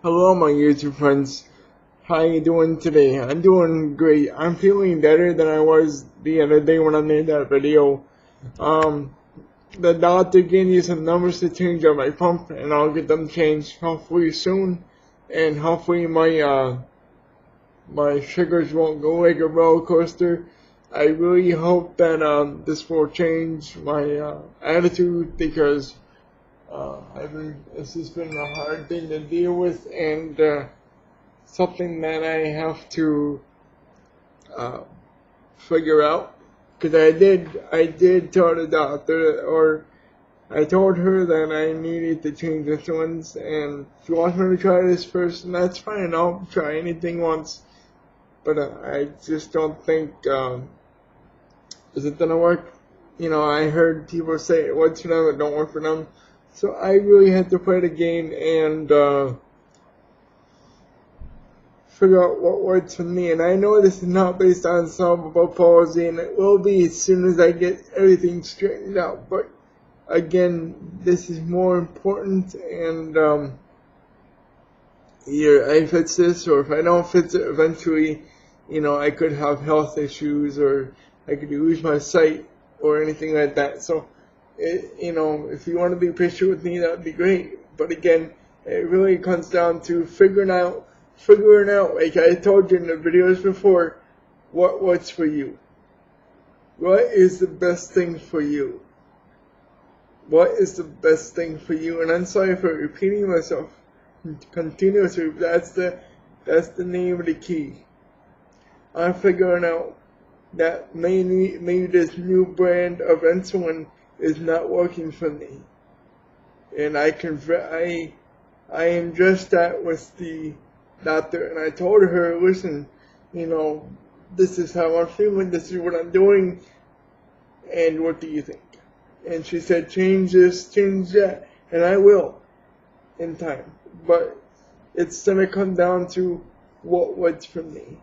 Hello, my YouTube friends. How you doing today? I'm doing great. I'm feeling better than I was the other day when I made that video. Um, the doctor gave me some numbers to change on my pump, and I'll get them changed hopefully soon. And hopefully my sugars won't go like a roller coaster. I really hope that this will change my attitude because this has been a hard thing to deal with and something that I have to uh, figure out. Because I did tell the doctor, or I told her that I needed to change insulins, and she wants me to try this first, and that's fine. I'll try anything once, but I just don't think is it gonna work. I heard people say it works for them, it don't work for them. So I really had to play the game and figure out what works for me. And I know this is not based on cerebral palsy, and it will be as soon as I get everything straightened out. But again, this is more important, and either I fix this, or if I don't fix it, eventually, I could have health issues, or I could lose my sight, or anything like that. So, if you want to be patient with me, that would be great. But again, it really comes down to figuring out, like I told you in the videos before, what works for you. What is the best thing for you? What is the best thing for you? And I'm sorry for repeating myself continuously. That's the name of the key. I'm figuring out that maybe this new brand of insulin is not working for me, and I addressed that with the doctor, and I told her, listen, this is how I'm feeling, this is what I'm doing, and what do you think? And she said, change this, change that, and I will in time, but it's gonna come down to what works for me.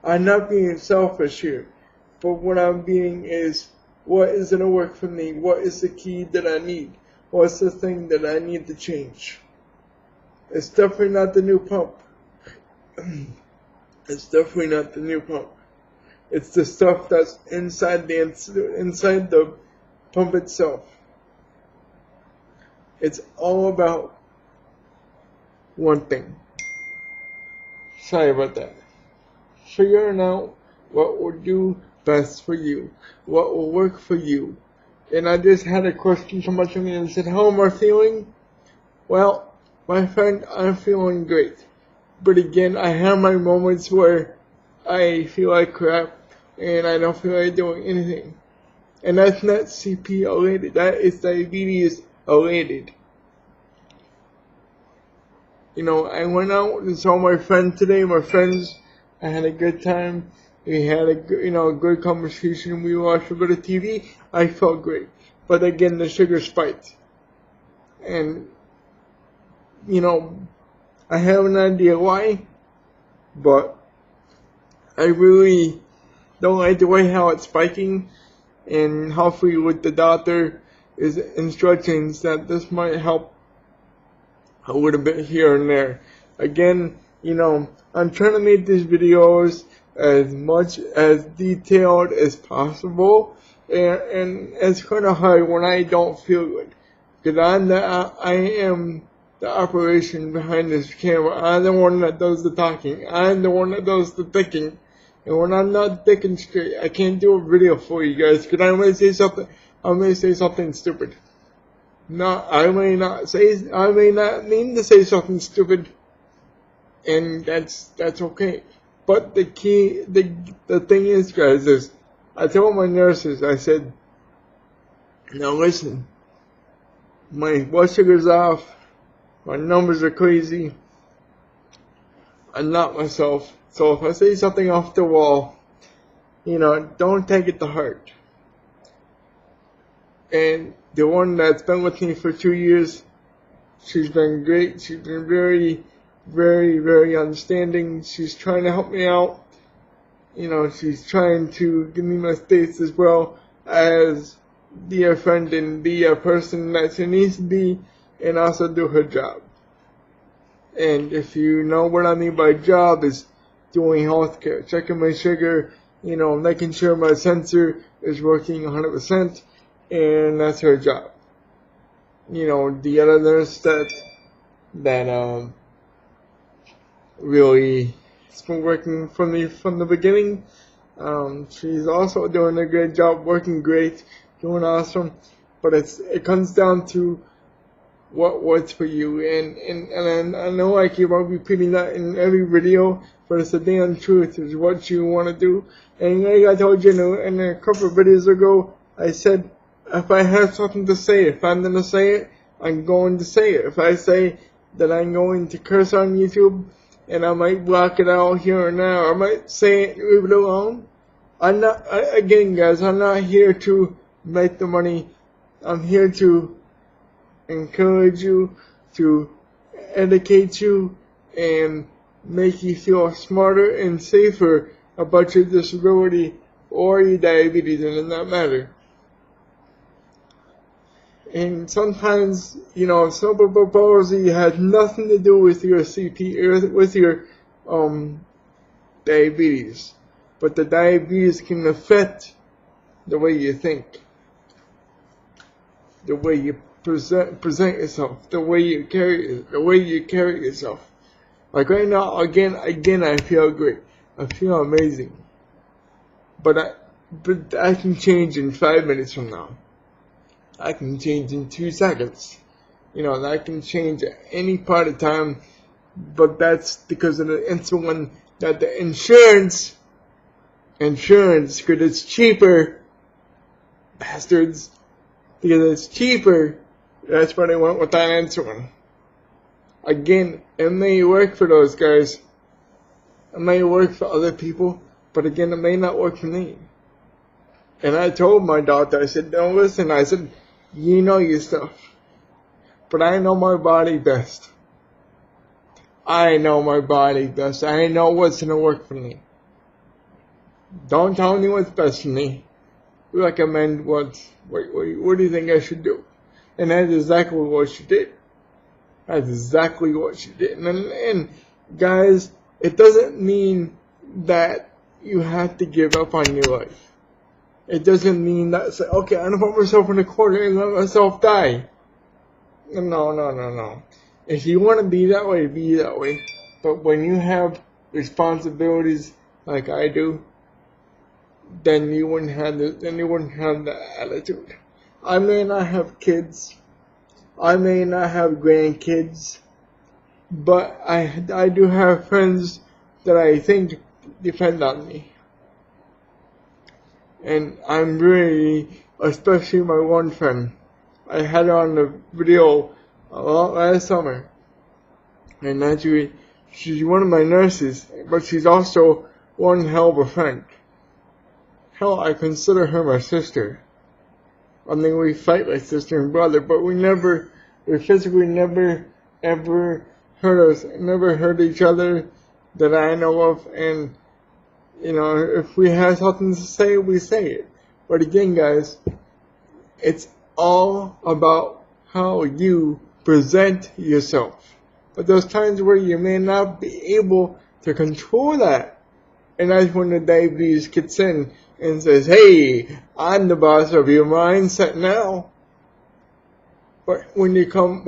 I'm not being selfish here, but what I'm being is, what is going to work for me? What is the key that I need? What's the thing that I need to change? It's definitely not the new pump. It's definitely not the new pump. It's the stuff that's inside the pump itself. It's all about one thing. Sorry about that. Figuring out what will do best for you, what will work for you. And I just had a question come up to me and said, how am I feeling? Well, my friend, I'm feeling great. But again, I have my moments where I feel like crap and I don't feel like doing anything. And that's not CP related, that is diabetes related. I went out and saw my friend today, I had a good time. We had a good conversation. We watched a bit of TV. I felt great. But again, the sugar spiked. And, I have an idea why. But I really don't like the way how it's spiking. And hopefully with the doctor's instructions that this might help a little bit here and there. Again, I'm trying to make these videos as much as detailed as possible, and it's kind of hard when I don't feel good, because I am the operation behind this camera. I'm the one that does the talking. I'm the one that does the thinking, and when I'm not thinking straight, I can't do a video for you guys, because I may say something stupid. I may not mean to say something stupid, and that's okay. But the thing is, guys, is I told my nurses, I said, now listen, my blood sugar's off, my numbers are crazy, I'm not myself, so if I say something off the wall, don't take it to heart. And the one that's been with me for 2 years, she's been great, she's been very, very, very understanding. She's trying to help me out. She's trying to give me my space as well as be a friend and be a person that she needs to be, and also do her job. And if you know what I mean by job, is doing healthcare, checking my sugar, making sure my sensor is working 100%, and that's her job. The other nurse that really has been working for me from the beginning, she's also doing a good job, working great, doing awesome. But it comes down to what works for you, and I know I keep on repeating that in every video, but it's the damn truth. Is what you want to do. And like I told you in a couple of videos ago, I said if I have something to say, if I'm gonna say it, I'm going to say it. If I say that I'm going to curse on YouTube, and I might block it out here and now, I might say it, leave it alone. Again, guys, I'm not here to make the money. I'm here to encourage you, to educate you, and make you feel smarter and safer about your disability or your diabetes, and it does not matter. And sometimes, cerebral palsy has nothing to do with your CP or with your diabetes, but the diabetes can affect the way you think, the way you present yourself, the way you carry yourself. Like right now, again, I feel great. I feel amazing. But I can change in 5 minutes from now. I can change in 2 seconds. I can change at any part of time. But that's because of the insulin that the insurance, because it's cheaper, bastards, because it's cheaper, that's why they went with that insulin. Again, it may work for those guys. It may work for other people, but again, it may not work for me. And I told my doctor, I said, don't listen. I said, you know your stuff. But I know my body best. I know my body best. I know what's going to work for me. Don't tell me what's best for me. Recommend what do you think I should do? And that's exactly what she did. That's exactly what she did. And guys, it doesn't mean that you have to give up on your life. It doesn't mean that, say, okay, I'm going to put myself in a corner and let myself die. No. If you want to be that way, be that way. But when you have responsibilities like I do, then you wouldn't have the attitude. I may not have kids. I may not have grandkids. But I do have friends that I think depend on me. And I'm really, especially my one friend, I had her on the video a lot last summer. And actually, she's one of my nurses, but she's also one hell of a friend. Hell, I consider her my sister. I mean, we fight like sister and brother, but we physically never, ever hurt each other that I know of. And, if we have something to say, we say it. But again, guys, it's all about how you present yourself. But there's times where you may not be able to control that. And that's when the diabetes kicks in and says, hey, I'm the boss of your mindset now. But when you come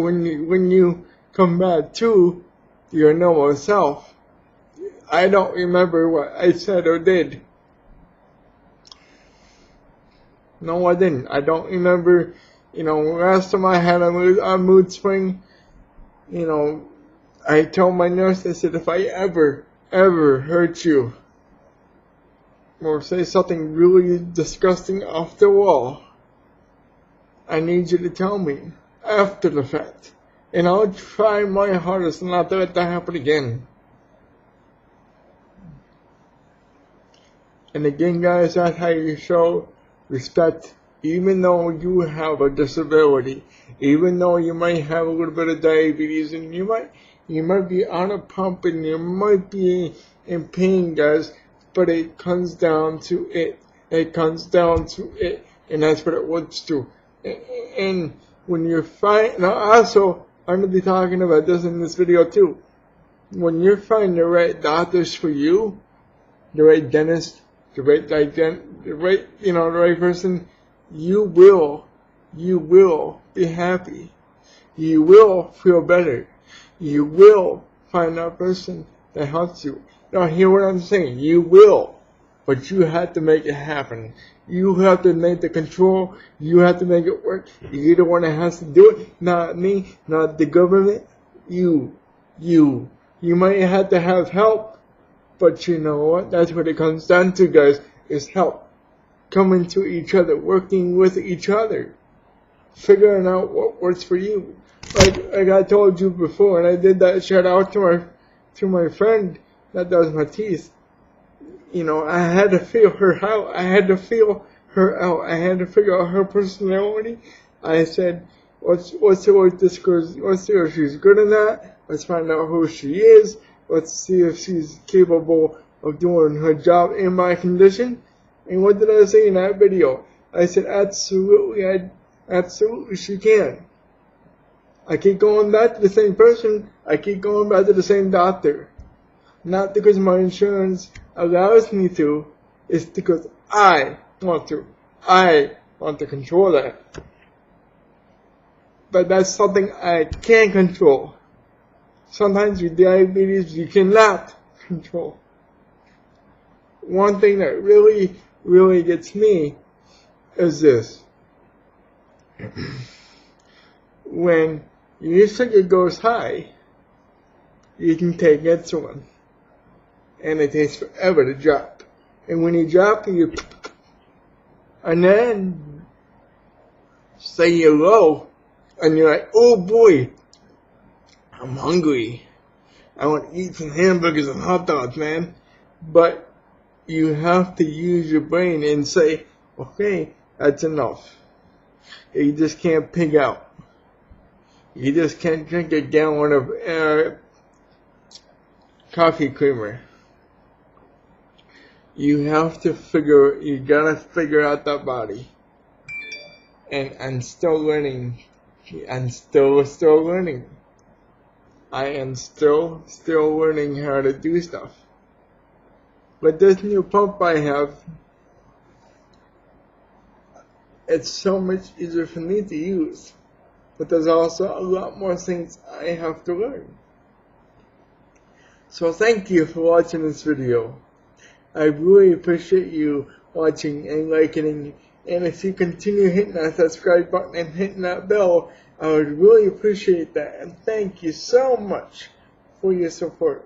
back to your normal self, I don't remember what I said or did. No, I didn't. I don't remember, last time I had a mood swing, I told my nurse, I said, if I ever hurt you, or say something really disgusting off the wall, I need you to tell me after the fact. And I'll try my hardest not to let that happen again. And again, guys, that's how you show respect, even though you have a disability, even though you might have a little bit of diabetes, and you might be on a pump, and you might be in pain, guys, but it comes down to it. It comes down to it, and that's what it works to. And when you're fighting, now also, I'm going to be talking about this in this video too. when you find the right doctors for you, the right dentist, the right person, you will be happy. You will feel better. You will find that person that helps you. Now, hear what I'm saying. You will, but you have to make it happen. You have to make the control. You have to make it work. You're the one that has to do it, not me, not the government. You might have to have help, but you know what? That's what it comes down to, guys, is help. Coming to each other, working with each other, figuring out what works for you. Like I told you before, and I did that shout out to my friend that does my teeth. You know, I had to feel her out. I had to feel her out. I had to figure out her personality. I said, let's see what this girl's, let's see if she's good or not. Let's find out who she is. Let's see if she's capable of doing her job in my condition. And what did I say in that video? I said, absolutely she can. I keep going back to the same person. I keep going back to the same doctor. Not because my insurance allows me to. It's because I want to. I want to control that. But that's something I can control. Sometimes with diabetes, you cannot control. One thing that really gets me is this. When your sugar goes high, you can take insulin, and it takes forever to drop. And when you drop, and then say you're low, and you're like, oh boy, I'm hungry. I want to eat some hamburgers and hot dogs, man. But you have to use your brain and say, okay, that's enough. You just can't pig out. You just can't drink a gallon of coffee creamer. You gotta figure out that body. And I'm still learning. I'm still learning. I am still learning how to do stuff. But this new pump I have, it's so much easier for me to use. But there's also a lot more things I have to learn. So thank you for watching this video. I really appreciate you watching and liking. And if you continue hitting that subscribe button and hitting that bell, I would really appreciate that. And thank you so much for your support.